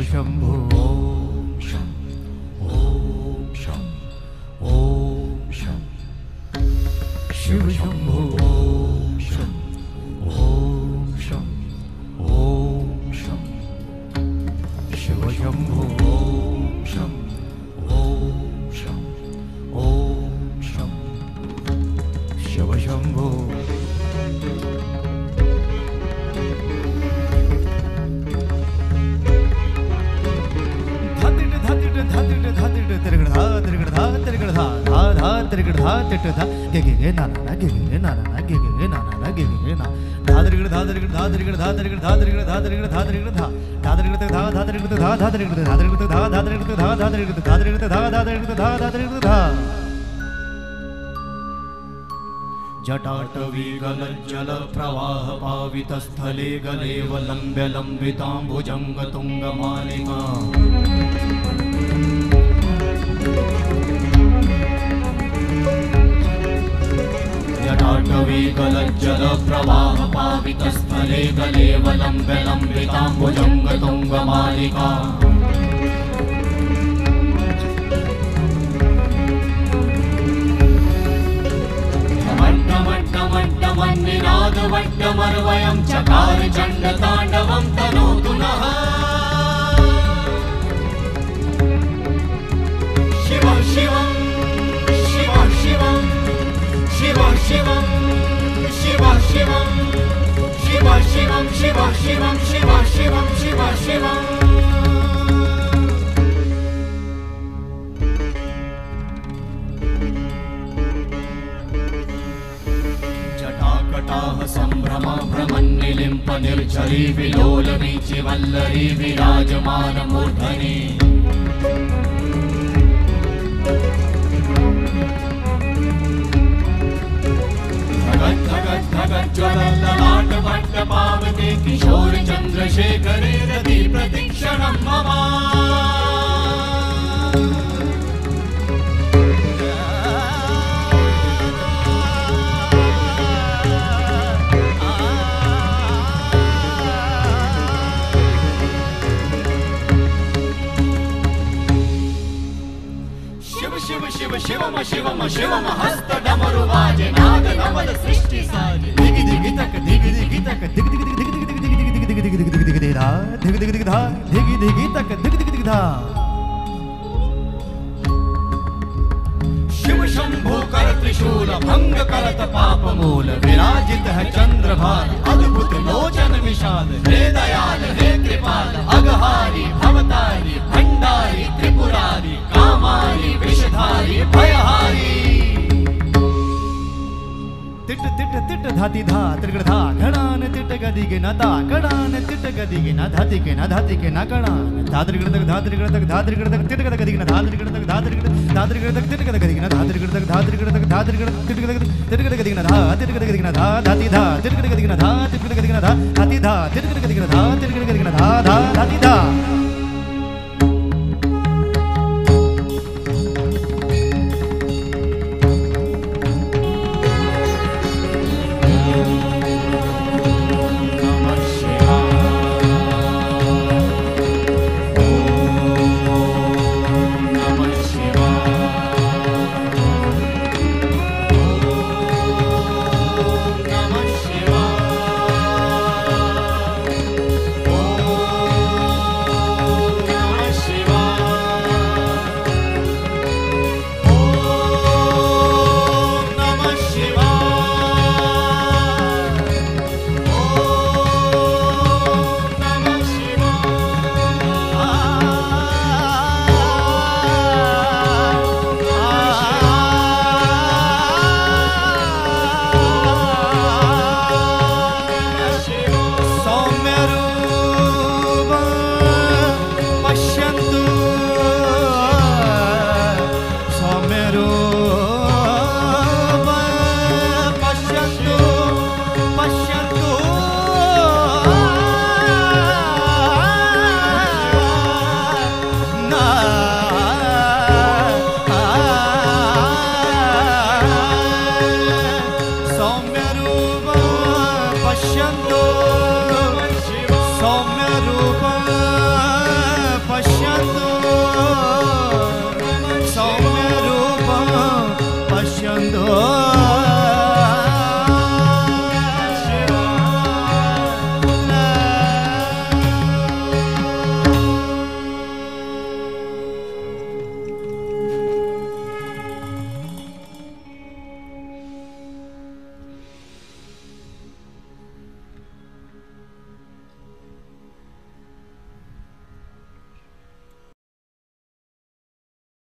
शंभो ओम शं ओम शं ओम शं शिव शंभो ओम शं ओम शं ओम शं शिव शंभो ओम शं ओम शं ओम शं शिव शंभो जटाटवीगलज्जल प्रवाह पावितस्थले गलेव लम्ब्य लम्बिताम्बुजङ्ग तुङ्गमालिका जटाटवीगलज्जल प्रवाह पावितस्थले गलेव लम्ब्य लम्बिताम्बुजङ्ग तुङ्गमालिका वट्टमर्वयं चकार चण्डताण्डवं तनोतु नः शिव शिवं शिव शिवं शिव शिवं शिव शिवं शिव शिवं शिव शिवं शिव शिवं शिव शिवं संभ्रमा भ्रमन्निलिम्प निर्झरी विलोल वीचि वल्लरी विराजमान मूर्धनि धगत् धगत् धगत् ज्वलल्ललाट वट्ट पावते किशोर चन्द्रशेखरे रति प्रतिक्षणं मम शिव शिवम शिवम शिवम हस्त डमरु बाजे नाद नवल सृष्टि साजे दिगि दिगि तक दिगि दिगि तक दिगि दिगि दिगि दिगि दिगि दिगि दिगि दिगि दिगि दिगि धा दिगि दिगि दिगि धा दिगि दिगि तक दिगि दिगि दिगि धा शिव शंभो कर त्रिशूल भंग करत पाप मूल विराजित है चंद्रभार अद्भुत लोचन विशाल हे दयाल हे कृपाल अघहारी भवतारी भंडारी त्रिपुरारी कामारी विषधारी भयहारी तिट तिट तिट धाति धा त्रिगड़ धा घड़ान तिट गदि के न ता कड़ान तिट गदि के न धाति के न धाति के न कड़ान धा त्रिगड़ तक धा त्रिगड़ तक धा त्रिगड़ तक तिट गदि के न धा त्रिगड़ तक धा त्रिगड़ तक तिट गदि के न धा त्रिगड़ तक धा त्रिगड़ तक धा त्रिगड़ तिट गदि के न धा तिट गदि के न धा धाति धा तिट गदि के न धा तिट गदि के न धा धाति धा तिट गदि के न धा तिट गदि के न धा धा धाति धा सौम्य रूप